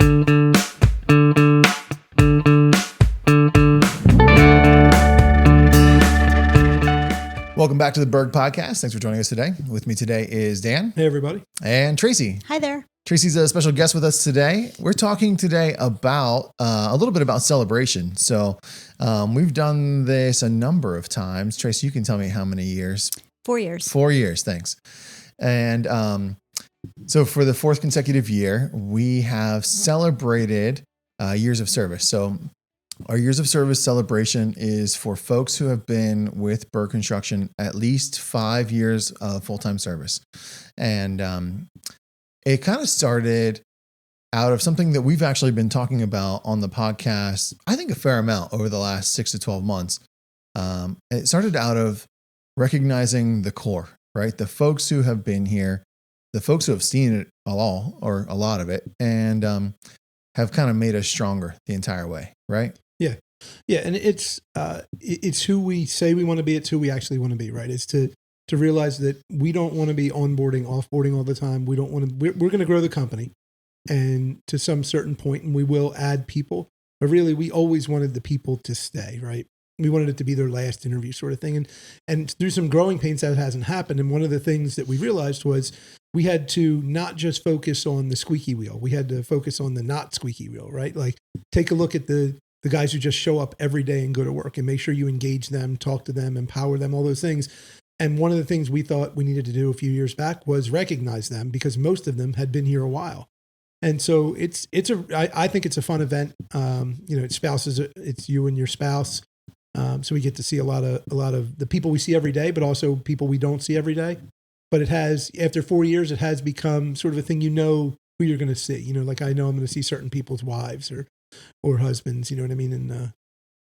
Welcome back to the Berg Podcast. Thanks for joining us today. With me today is Dan. Hey, everybody. And Tracy. Hi there. Tracy's a special guest with us today. We're talking today about a little bit about celebration. So we've done this a number of times. Tracy, you can tell me how many years? 4 years. 4 years, thanks. And so for the fourth consecutive year, we have celebrated years of service. So our years of service celebration is for folks who have been with Berg Construction at least 5 years of full-time service. And it kind of started out of something that we've actually been talking about on the podcast, I think a fair amount over the last 6 to 12 months. It started out of recognizing the core, right? The folks who have been here, the folks who have seen it all or a lot of it, and have kind of made us stronger the entire way, right? Yeah. Yeah. And it's who we say we want to be. It's who we actually want to be, right? It's to realize that we don't want to be onboarding, offboarding all the time. We don't want to, we're going to grow the company and to some certain point, and we will add people, but really we always wanted the people to stay, right? We wanted it to be their last interview sort of thing. And through some growing pains that hasn't happened. And one of the things that we realized was we had to not just focus on the squeaky wheel. We had to focus on the not squeaky wheel, right? Like take a look at the guys who just show up every day and go to work and make sure you engage them, talk to them, empower them, all those things. And one of the things we thought we needed to do a few years back was recognize them because most of them had been here a while. And so I think it's a fun event. It's spouses, it's you and your spouse. So we get to see a lot of the people we see every day, but also people we don't see every day. But it has, after 4 years, it has become sort of a thing, who you're going to see. Like I know I'm going to see certain people's wives or husbands, you know what I mean? And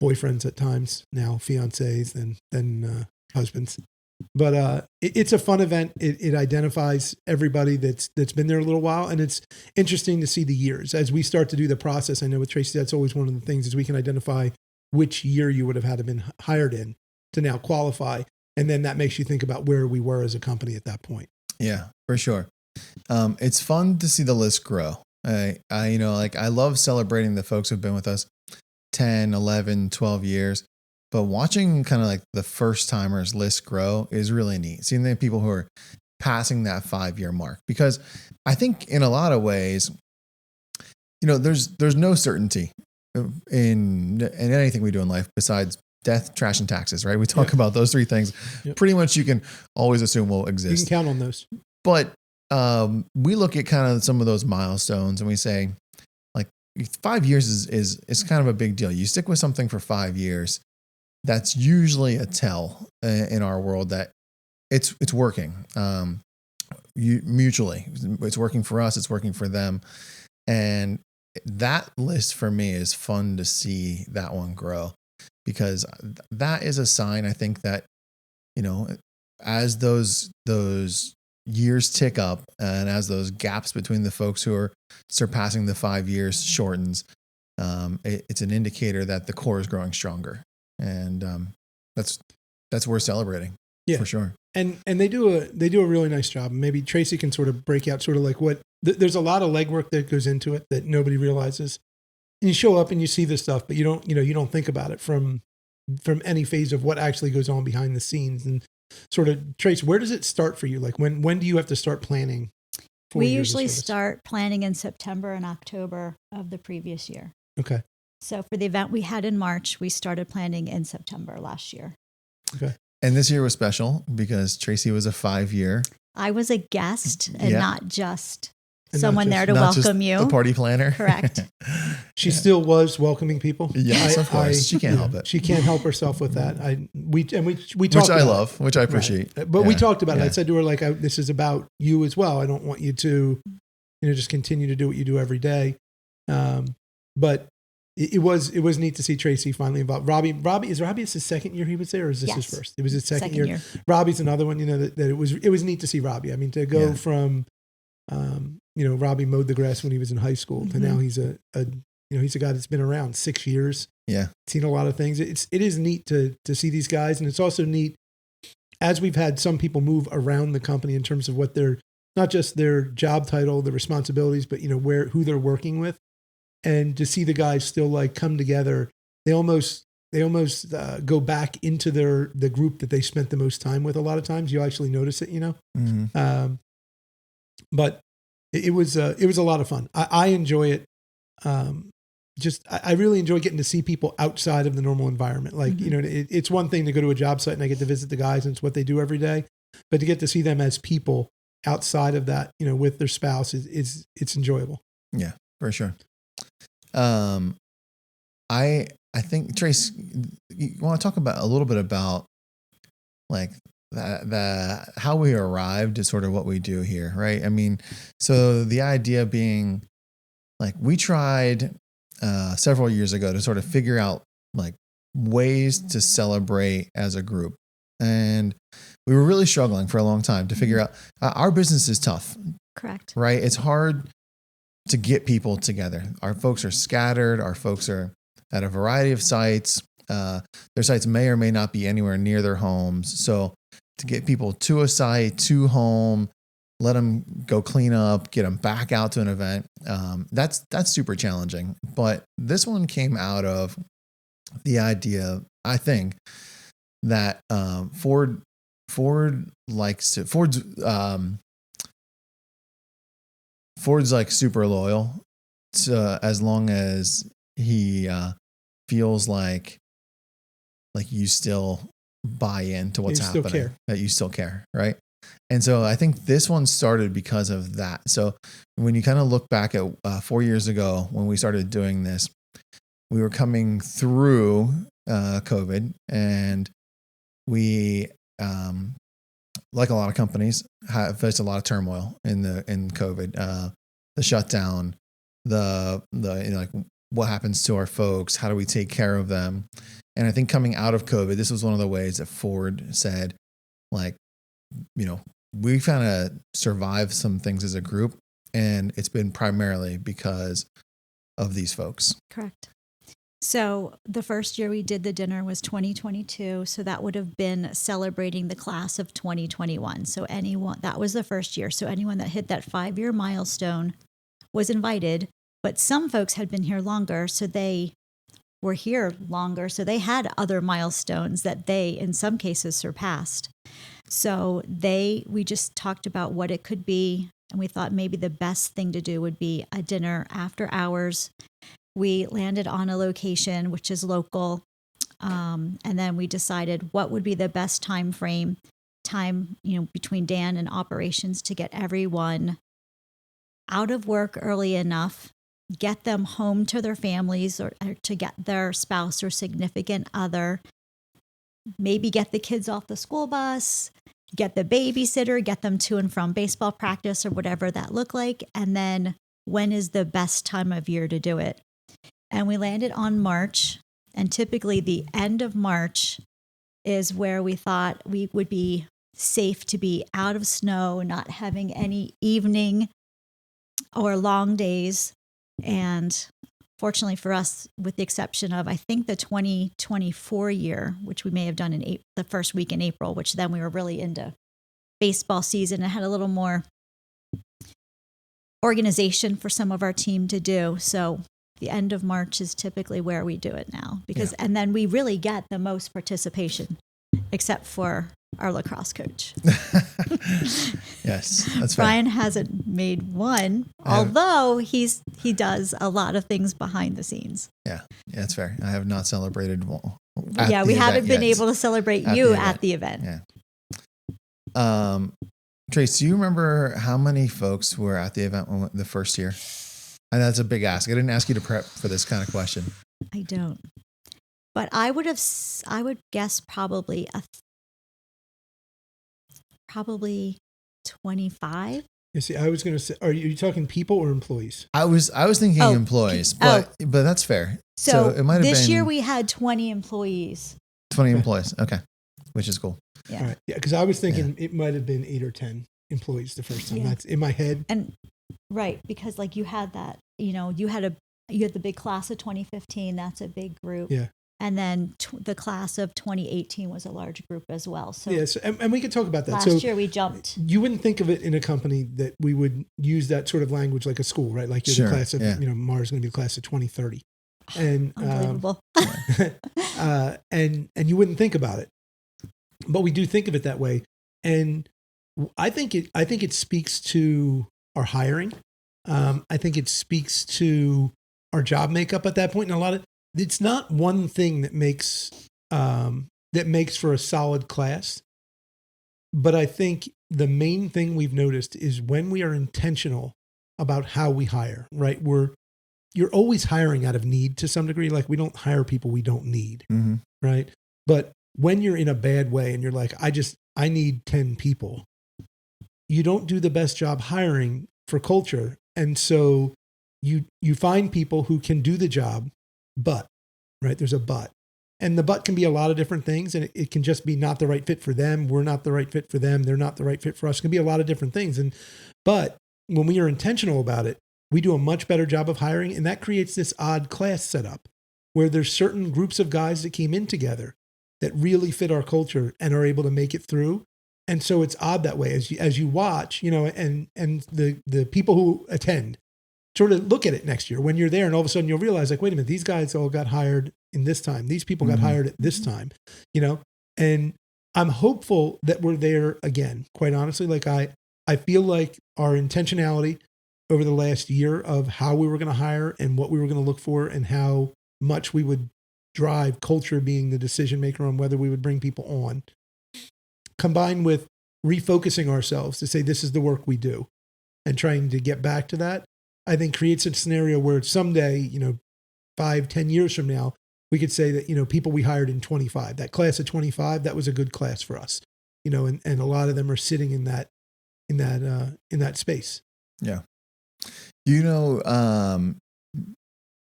boyfriends at times, now fiancés, then husbands. But it's a fun event. It identifies everybody that's been there a little while. And it's interesting to see the years. As we start to do the process, I know with Tracy, that's always one of the things is we can identify which year you would have had to been hired in to now qualify. And then that makes you think about where we were as a company at that point. Yeah, for sure. It's fun to see the list grow. I love celebrating the folks who've been with us 10, 11, 12 years, but watching kind of like the first timers list grow is really neat. Seeing the people who are passing that 5-year mark, because I think in a lot of ways, there's no certainty in anything we do in life besides death, trash, and taxes, right? We talk about those three things. Yep. Pretty much you can always assume will exist. You can count on those. But we look at kind of some of those milestones and we say, like, 5 years is kind of a big deal. You stick with something for 5 years, that's usually a tell in our world that it's working. Mutually, it's working for us, it's working for them. And that list for me is fun to see that one grow, because that is a sign, I think, that, as those years tick up and as those gaps between the folks who are surpassing the 5 years shortens, it's an indicator that the core is growing stronger. And that's worth celebrating. Yeah, for sure. And they do a really nice job. Maybe Tracy can sort of break out sort of like what there's a lot of legwork that goes into it that nobody realizes. And you show up and you see this stuff, but you don't think about it from any phase of what actually goes on behind the scenes. And sort of, Trace, where does it start for you? Like when do you have to start planning? We usually start planning in September and October of the previous year. Okay. So for the event we had in March, we started planning in September last year. Okay. And this year was special because Tracy was a 5-year. I was a guest and not just someone there to not welcome just you. The party planner. Correct. She still was welcoming people. Yes, of course. She can't help it. She can't help herself with that. We talked which about I love, which I appreciate. Right. But we talked about it. I said to her, like, this is about you as well. I don't want you to, just continue to do what you do every day. But it was neat to see Tracy finally involved. Robbie, is Robbie his second year he was there, or is this his first? It was his second year. Robbie's another one, that it was neat to see Robbie. I mean, to go from, Robbie mowed the grass when he was in high school, and now he's he's a guy that's been around 6 years. Yeah. Seen a lot of things. It is neat to see these guys. And it's also neat as we've had some people move around the company in terms of what their, not just their job title, their responsibilities, but who they're working with. and to see the guys still like come together, they almost go back into the group that they spent the most time with. A lot of times you actually notice it, Mm-hmm. But it was a lot of fun. I enjoy it. I really enjoy getting to see people outside of the normal environment. Like, it's one thing to go to a job site and I get to visit the guys and it's what they do every day, but to get to see them as people outside of that, with their spouse it's enjoyable. Yeah, for sure. I think, Trace, you want to talk about a little bit about like the how we arrived at sort of what we do here, right? I mean, so the idea being like we tried several years ago to sort of figure out like ways to celebrate as a group. And we were really struggling for a long time to figure out our business is tough. Correct. Right? It's hard to get people together. Our folks are scattered. Our folks are at a variety of sites. Their sites may or may not be anywhere near their homes. So to get people to a site, to home, let them go clean up, get them back out to an event, that's super challenging. But this one came out of the idea, I think, that Ford's like super loyal to, as long as he feels like you still buy into what's happening, that you still care, right? And so I think this one started because of that. So when you kind of look back at 4 years ago when we started doing this, we were coming through COVID, and we, like a lot of companies, have faced a lot of turmoil in COVID, the shutdown, the like what happens to our folks, how do we take care of them? And I think coming out of COVID, this was one of the ways that Ford said, like, we kind of survived some things as a group, and it's been primarily because of these folks. Correct. So the first year we did the dinner was 2022. So that would have been celebrating the class of 2021. So that was the first year. So anyone that hit that 5-year milestone was invited, but some folks had been here longer. So they were here longer. So they had other milestones that they, in some cases, surpassed. So we just talked about what it could be. And we thought maybe the best thing to do would be a dinner after hours. We landed on a location, which is local. And then we decided what would be the best time between Dan and operations to get everyone out of work early enough, get them home to their families or to get their spouse or significant other, maybe get the kids off the school bus, get the babysitter, get them to and from baseball practice or whatever that looked like. And then when is the best time of year to do it? And we landed on March, and typically the end of March is where we thought we would be safe to be out of snow, not having any evening or long days. And fortunately for us, with the exception of, I think, the 2024 year, which we may have done in the first week in April, which then we were really into baseball season and had a little more organization for some of our team to do. So the end of March is typically where we do it now, and then we really get the most participation, except for our lacrosse coach. Yes, that's fair. Brian hasn't made one, although he does a lot of things behind the scenes. Yeah, that's fair. I have not celebrated. We haven't been able to celebrate you at the event. Yeah. Trace, do you remember how many folks were at the event the first year? And that's a big ask. I didn't ask you to prep for this kind of question. I don't. But I would guess probably 25. You see, I was going to say, are you talking people or employees? I was thinking employees, but that's fair. So it might have been this year we had 20 employees. 20 employees. Okay. Which is cool. Yeah. All right. Yeah. Cause I was thinking it might've been 8 or 10 employees the first time. That's in my head. And right. Because like you had that, you had the big class of 2015. That's a big group. Yeah. And then the class of 2018 was a large group as well. So Yes, and we could talk about that. last year we jumped. You wouldn't think of it in a company that we would use that sort of language like a school, right? Like you're Sure, the class of, yeah. Mars going to be the class of 2030. And Unbelievable. and you wouldn't think about it, but we do think of it that way. And I think it speaks to our hiring. I think it speaks to our job makeup at that point. And it's not one thing that makes for a solid class, but I think the main thing we've noticed is when we are intentional about how we hire, right? You're always hiring out of need to some degree. Like we don't hire people we don't need, Mm-hmm. right? But when you're in a bad way and you're like, I need 10 people, you don't do the best job hiring for culture. And so you find people who can do the job, but, right, there's a but. And the but can be a lot of different things. And it can just be not the right fit for them. We're not the right fit for them. They're not the right fit for us. It can be a lot of different things. But when we are intentional about it, we do a much better job of hiring. And that creates this odd class setup where there's certain groups of guys that came in together that really fit our culture and are able to make it through. And so it's odd that way as you watch, and the people who attend sort of look at it next year when you're there, and all of a sudden you'll realize, like, wait a minute, these guys all got hired in this time. These people got Mm-hmm. hired at this time, and I'm hopeful that we're there again. Quite honestly, like I feel like our intentionality over the last year of how we were going to hire and what we were going to look for and how much we would drive culture being the decision maker on whether we would bring people on, combined with refocusing ourselves to say, this is the work we do and trying to get back to that, I think creates a scenario where someday, 5-10 years from now, we could say that, people we hired in 25, that class of 25, that was a good class for us, and a lot of them are sitting in that space. Yeah.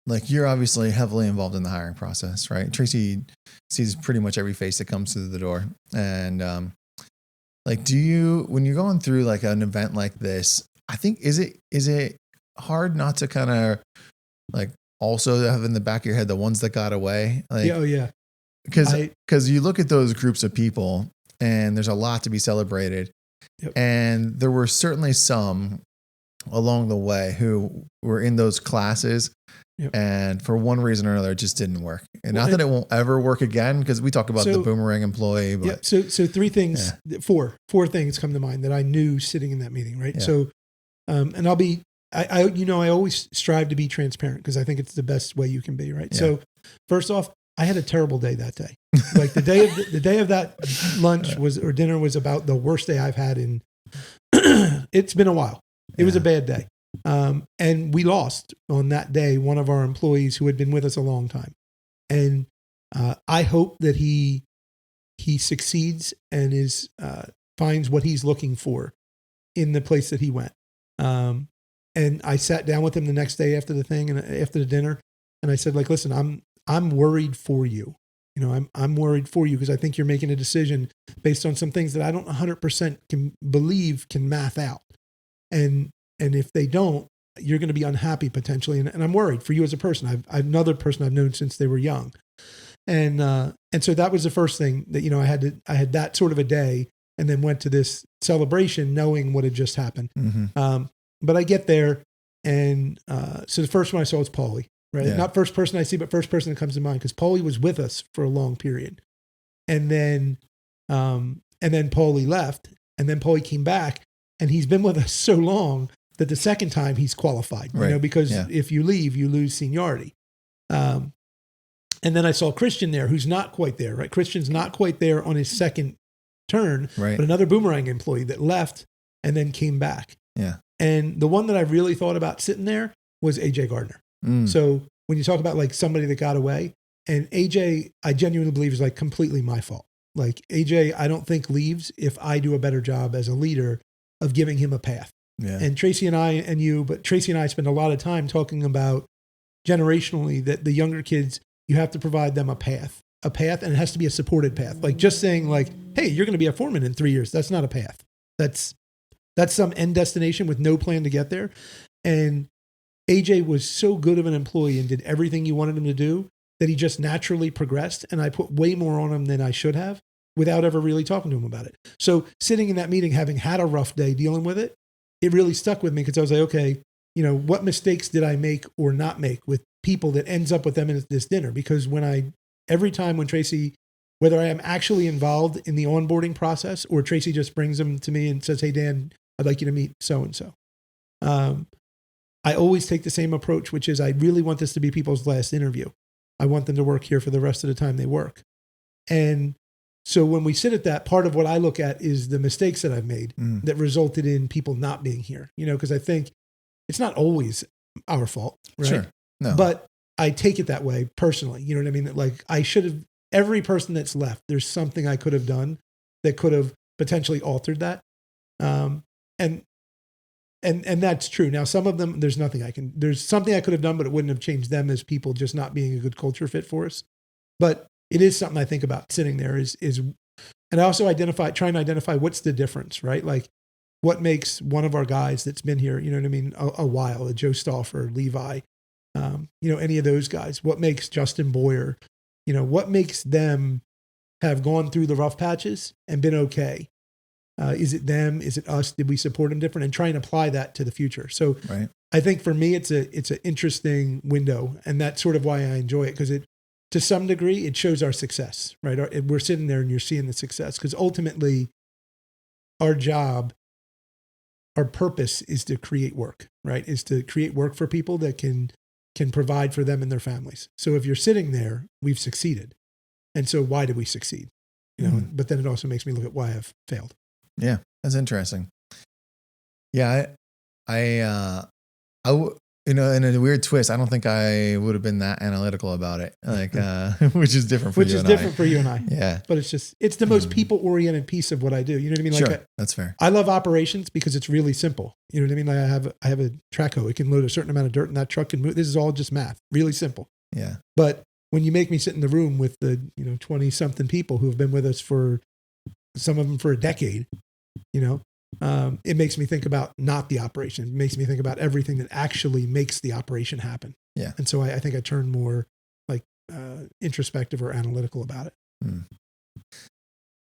Like you're obviously heavily involved in the hiring process, right? Tracy sees pretty much every face that comes through the door. And when you're going through like an event like this, I think, is it hard not to kind of like also have in the back of your head the ones that got away? Like, Oh yeah. Because you look at those groups of people and there's a lot to be celebrated. Yep. And there were certainly some along the way who were in those classes. Yep. And for one reason or another, it just didn't work. And Well, not that it won't ever work again, because we talk about the boomerang employee. But yeah. So three things, four things come to mind that I knew sitting in that meeting. Right. Yeah. So, and I always strive to be transparent because I think it's the best way you can be. Right. Yeah. So first off, I had a terrible day that day. Like the day of that lunch or dinner was about the worst day I've had in, it's been a while. It was a bad day. And we lost on that day one of our employees who had been with us a long time. And I hope that he succeeds and finds what he's looking for in the place that he went. And I sat down with him the next day after the thing and after the dinner, and I said, like, listen, I'm worried for you. I'm worried for you because I think you're making a decision based on some things that I don't 100% can believe can math out. And if they don't, you're going to be unhappy potentially. And I'm worried for you as a person. I've another person I've known since they were young. And so that was the first thing that, I had that sort of a day and then went to this celebration knowing what had just happened. Mm-hmm. But I get there. And so the first one I saw was Paulie, right? Yeah. Not first person I see, but first person that comes to mind because Paulie was with us for a long period. And then Paulie left and then Paulie came back and he's been with us so long that the second time he's qualified, right. Because if you leave, you lose seniority. And then I saw Christian there, who's not quite there, right? Christian's not quite there on his second turn, Right. but another boomerang employee that left and then came back. Yeah. And the one that I really thought about sitting there was AJ Gardner. Mm. So when you talk about like somebody that got away, and AJ, I genuinely believe is like completely my fault. Like AJ, I don't think leaves if I do a better job as a leader of giving him a path. Yeah. And Tracy and I but Tracy and I spend a lot of time talking about generationally that the younger kids, you have to provide them a path, and it has to be a supported path. Like just saying like, hey, you're going to be a foreman in 3 years. That's not a path. That's some end destination with no plan to get there. And AJ was so good of an employee and did everything you wanted him to do that he just naturally progressed, and I put way more on him than I should have without ever really talking to him about it. So sitting in that meeting, having had a rough day dealing with it, it really stuck with me because I was like, okay, what mistakes did I make or not make with people that ends up with them in this dinner? Because every time when Tracy, whether I am actually involved in the onboarding process or Tracy just brings them to me and says, hey, Dan, I'd like you to meet so-and-so. I always take the same approach, which is I really want this to be people's last interview. I want them to work here for the rest of the time they work. And so when we sit at that, part of what I look at is the mistakes that I've made that resulted in people not being here, because I think it's not always our fault, right? Sure. No. But I take it that way personally. You know what I mean? Like I should have, every person that's left, there's something I could have done that could have potentially altered that. And that's true. Now, some of them, there's something I could have done, but it wouldn't have changed them as people just not being a good culture fit for us. But it is something I think about sitting there is, and I also trying to identify what's the difference, right? Like what makes one of our guys that's been here, you know what I mean, a while, a Joe Stauffer, Levi, any of those guys, what makes Justin Boyer, what makes them have gone through the rough patches and been okay? Is it them? Is it us? Did we support them different? And try and apply that to the future. So right. I think for me, it's an interesting window, and that's sort of why I enjoy it, because to some degree, it shows our success, right? We're sitting there and you're seeing the success, because ultimately our job, our purpose is to create work, right? Is to create work for people that can provide for them and their families. So if you're sitting there, we've succeeded. And so why did we succeed? But then it also makes me look at why I've failed. Yeah, that's interesting. Yeah, in a weird twist, I don't think I would have been that analytical about it, like, which is different for you and I. Yeah. But it's the most people-oriented piece of what I do. You know what I mean? Like sure, that's fair. I love operations because it's really simple. You know what I mean? Like I have a track hoe. It can load a certain amount of dirt and that truck can move. This is all just math. Really simple. Yeah. But when you make me sit in the room with the 20-something people who have been with us for, some of them for a decade, it makes me think about not the operation. It makes me think about everything that actually makes the operation happen. Yeah. And so I think I turn more like introspective or analytical about it.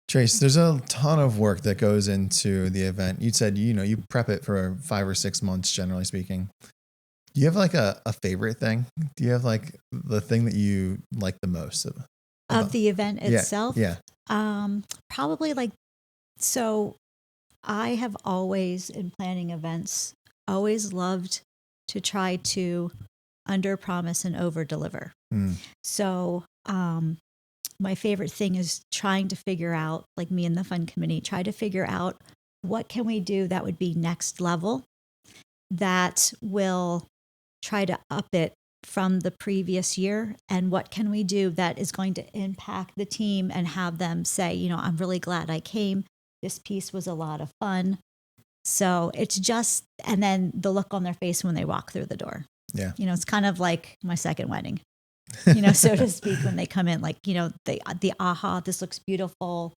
Trace, there's a ton of work that goes into the event. You said, you prep it for 5 or 6 months, generally speaking. Do you have like a favorite thing? Do you have like the thing that you like the most of the event itself? Yeah. Probably so I have always, in planning events, always loved to try to under-promise and over-deliver. So my favorite thing is trying to figure out, like me and the fund committee, try to figure out what can we do that would be next level that will try to up it from the previous year, and what can we do that is going to impact the team and have them say, I'm really glad I came. This piece was a lot of fun. So it's just, and then the look on their face when they walk through the door. Yeah. It's kind of like my second wedding, so to speak, when they come in, like, the aha, this looks beautiful.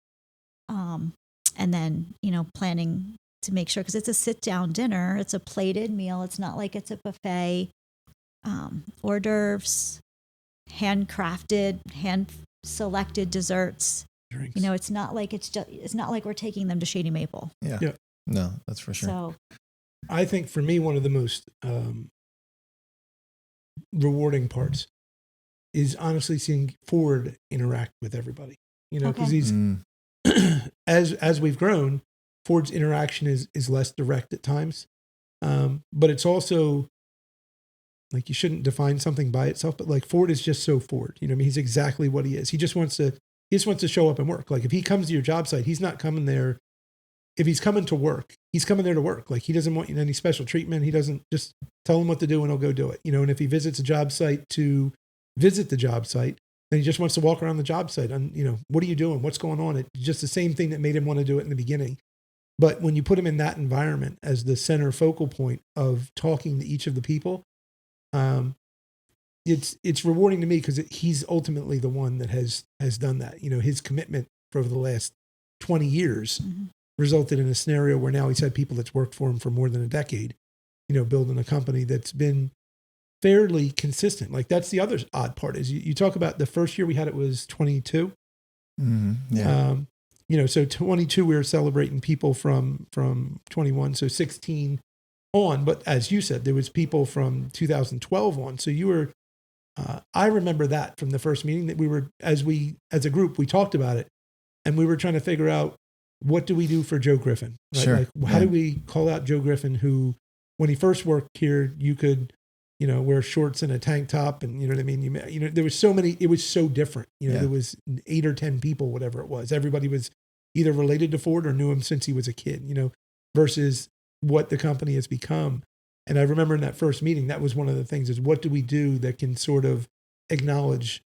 And then, planning to make sure, because it's a sit down dinner, it's a plated meal. It's not like it's a buffet. Hors d'oeuvres, handcrafted, hand selected desserts. Drinks. It's not like we're taking them to Shady Maple. Yeah. No, that's for sure. So I think for me, one of the most rewarding parts is honestly seeing Ford interact with everybody, because he's, as we've grown, Ford's interaction is less direct at times. But it's also, like, you shouldn't define something by itself, but like Ford is just so Ford. He's exactly what he is. He just wants to show up and work. Like if he comes to your job site, he's not coming there. If he's coming to work, he's coming there to work. Like he doesn't want any special treatment. He doesn't, just tell him what to do and he'll go do it. And if he visits a job site to visit the job site, then he just wants to walk around the job site and, what are you doing? What's going on? It's just the same thing that made him want to do it in the beginning. But when you put him in that environment as the center focal point of talking to each of the people, it's rewarding to me because he's ultimately the one that has done that. His commitment for over the last 20 years resulted in a scenario where now he's had people that's worked for him for more than a decade, building a company that's been fairly consistent. Like that's the other odd part is you talk about the first year we had it was 22. Yeah. So 22 we were celebrating people from 21, so 16 on. But as you said, there was people from 2012 on. So you were. I remember that from the first meeting that we were as a group we talked about it, and we were trying to figure out what do we do for Joe Griffin. Right? Sure. Like how do we call out Joe Griffin, who when he first worked here, you could. Wear shorts and a tank top, and you know what I mean. There was so many. It was so different. There was 8 or 10 people, whatever it was. Everybody was either related to Ford or knew him since he was a kid. Versus what the company has become. And I remember in that first meeting, that was one of the things: is what do we do that can sort of acknowledge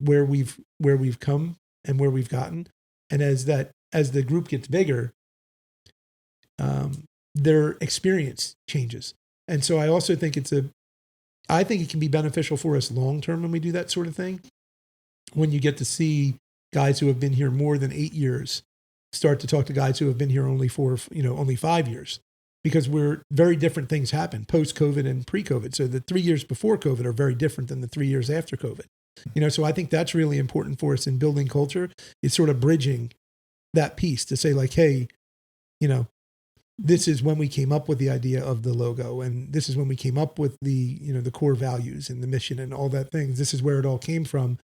where we've come and where we've gotten. And as the group gets bigger, their experience changes. And so I also think I think it can be beneficial for us long term when we do that sort of thing. When you get to see guys who have been here more than 8 years start to talk to guys who have been here only 5 years, because very different things happen post-COVID and pre-COVID. So the 3 years before COVID are very different than the 3 years after COVID. So I think that's really important for us in building culture. Is sort of bridging that piece to say like, hey, this is when we came up with the idea of the logo, and this is when we came up with the core values and the mission and all that things. This is where it all came from,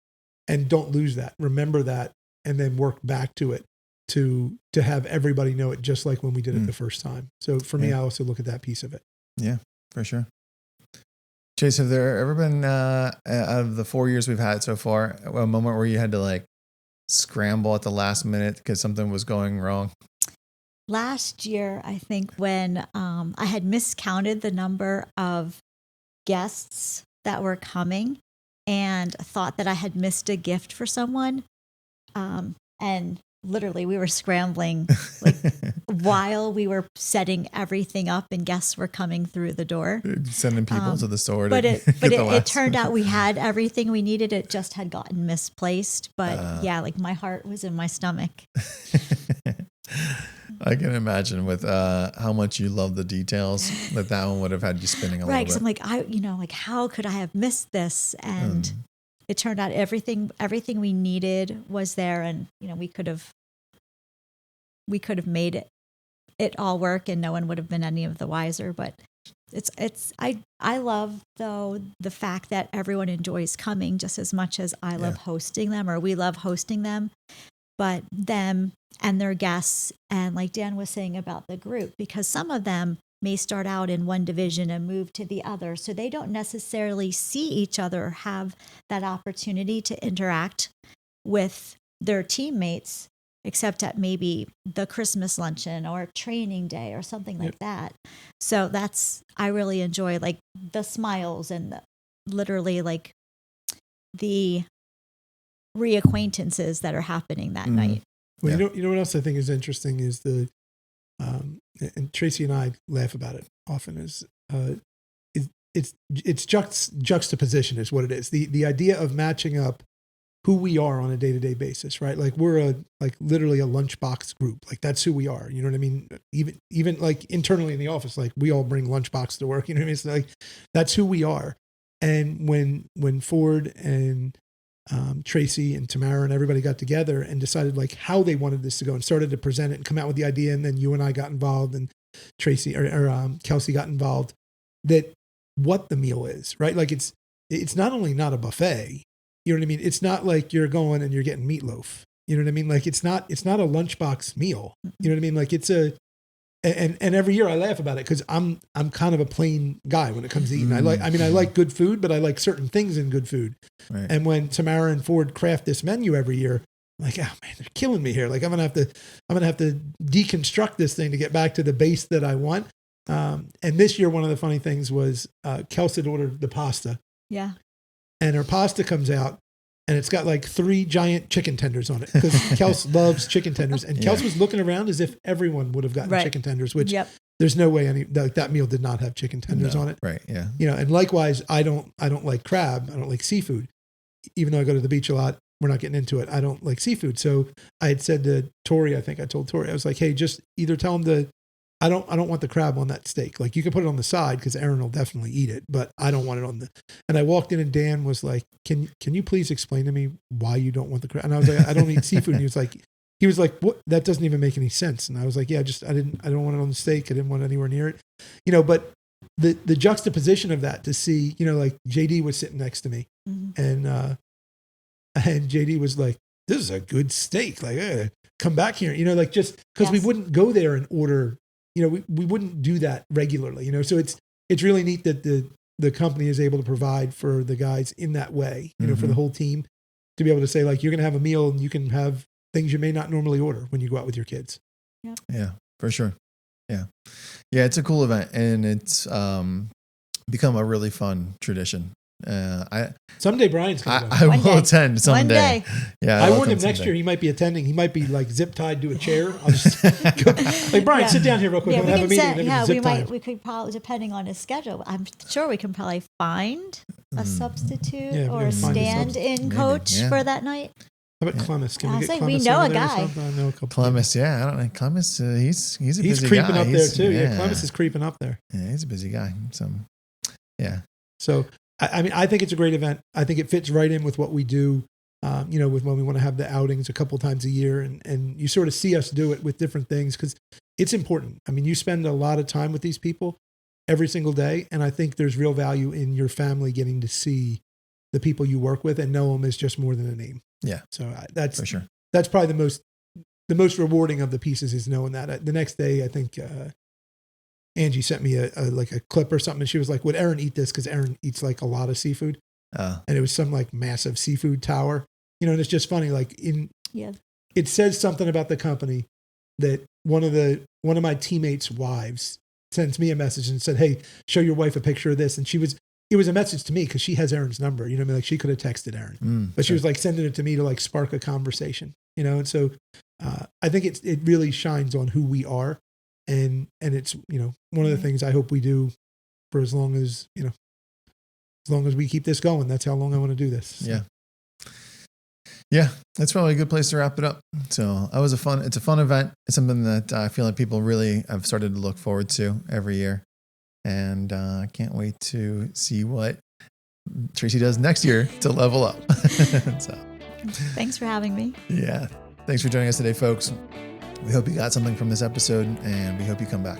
and don't lose that. Remember that, and then work back to it to have everybody know it, just like when we did it the first time. So for me, I also look at that piece of it. Yeah, for sure. Chase, have there ever been out of the 4 years we've had so far a moment where you had to like scramble at the last minute because something was going wrong? Last year, I think when I had miscounted the number of guests that were coming and thought that I had missed a gift for someone. And literally we were scrambling like while we were setting everything up and guests were coming through the door. Sending people to the store. But it turned out we had everything we needed. It just had gotten misplaced. But like my heart was in my stomach. I can imagine with how much you love the details that one would have had you spinning a little bit. Right, because I'm like, how could I have missed this? And it turned out everything we needed was there, and we could have made it all work, and no one would have been any of the wiser. But I love though the fact that everyone enjoys coming just as much as I love hosting them, or we love hosting them. But them and their guests, and like Dan was saying about the group, because some of them may start out in one division and move to the other, so they don't necessarily see each other or have that opportunity to interact with their teammates, except at maybe the Christmas luncheon or training day or something like that. So I really enjoy like the smiles and literally like the reacquaintances that are happening that night. Well, you know what else I think is interesting is and Tracy and I laugh about it often, is it's juxtaposition is what it is. The idea of matching up who we are on a day-to-day basis, right? Like we're literally a lunchbox group. Like that's who we are. You know what I mean? Even like internally in the office, like we all bring lunchbox to work. You know what I mean? It's like that's who we are. And when Ford and Tracy and Tamara and everybody got together and decided like how they wanted this to go and started to present it and come out with the idea. And then you and I got involved, and Tracy or Kelsey got involved, that what the meal is, right? Like it's not only not a buffet, you know what I mean? It's not like you're going and you're getting meatloaf, you know what I mean? Like it's not a lunchbox meal, you know what I mean? Like and every year I laugh about it because I'm kind of a plain guy when it comes to eating. I like good food, but I like certain things in good food. Right. And when Tamara and Ford craft this menu every year, I'm like, oh man, they're killing me here. Like I'm gonna have to deconstruct this thing to get back to the base that I want. And this year, one of the funny things was Kelsey had ordered the pasta. Yeah. And her pasta comes out, and it's got like 3 giant chicken tenders on it because Kels loves chicken tenders. And Kels was looking around as if everyone would have gotten chicken tenders, which there's no way that meal did not have chicken tenders on it. Right. Yeah. And likewise, I don't like crab. I don't like seafood. Even though I go to the beach a lot, we're not getting into it. I don't like seafood. So I had said to Tori, I think I told Tori, I was like, hey, just either tell them I don't want the crab on that steak. Like, you can put it on the side because Aaron will definitely eat it, but I don't want it on the. And I walked in and Dan was like, "Can you please explain to me why you don't want the crab?" And I was like, "I don't eat seafood." And he was like, "What? That doesn't even make any sense." And I was like, "Yeah, I don't want it on the steak. I didn't want it anywhere near it, But the juxtaposition of that to see, like JD was sitting next to me, and JD was like, "This is a good steak. Like, come back here." Like, just because we wouldn't go there and order. We wouldn't do that regularly, So it's really neat that the company is able to provide for the guys in that way, for the whole team to be able to say, like, you're going to have a meal and you can have things you may not normally order when you go out with your kids. Yep. Yeah, for sure. Yeah. Yeah. It's a cool event, and it's become a really fun tradition. Someday Brian's going to I will attend someday. One day. Yeah. I warned him next year he might be attending. He might be like zip tied to a chair. I'll just go, like, Brian, sit down here real quick. Yeah, We'll have a meeting. we could probably, depending on his schedule, I'm sure we can probably find a substitute or a stand-in coach for that night. How about Clemis? Can we get Clemis? We know a guy. I know a couple. Clemis, I don't know. Clemis, he's a busy guy. He's creeping up there too. Yeah, Clemis is creeping up there. Yeah, he's a busy guy. So, yeah. So, I think it's a great event. I think it fits right in with what we do, with when we want to have the outings a couple times a year. And you sort of see us do it with different things because it's important. I mean, you spend a lot of time with these people every single day. And I think there's real value in your family getting to see the people you work with and know them as just more than a name. Yeah. So that's for sure. That's probably the most rewarding of the pieces is knowing that. The next day, I think Angie sent me a clip or something, and she was like, "Would Aaron eat this?" Because Aaron eats like a lot of seafood, and it was some like massive seafood tower, And it's just funny, like it says something about the company that one of my teammates' wives sends me a message and said, "Hey, show your wife a picture of this," and it was a message to me because she has Aaron's number. Like she could have texted Aaron, but she was like sending it to me to like spark a conversation. And so I think it really shines on who we are, and it's one of the things I hope we do for as long as we keep this going. That's how long I want to do this. So. Yeah, that's probably a good place to wrap it up. So it's a fun event. It's something that I feel like people really have started to look forward to every year. And I can't wait to see what Tracy does next year to level up. So, thanks for having me. Yeah. Thanks for joining us today, folks. We hope you got something from this episode, and we hope you come back.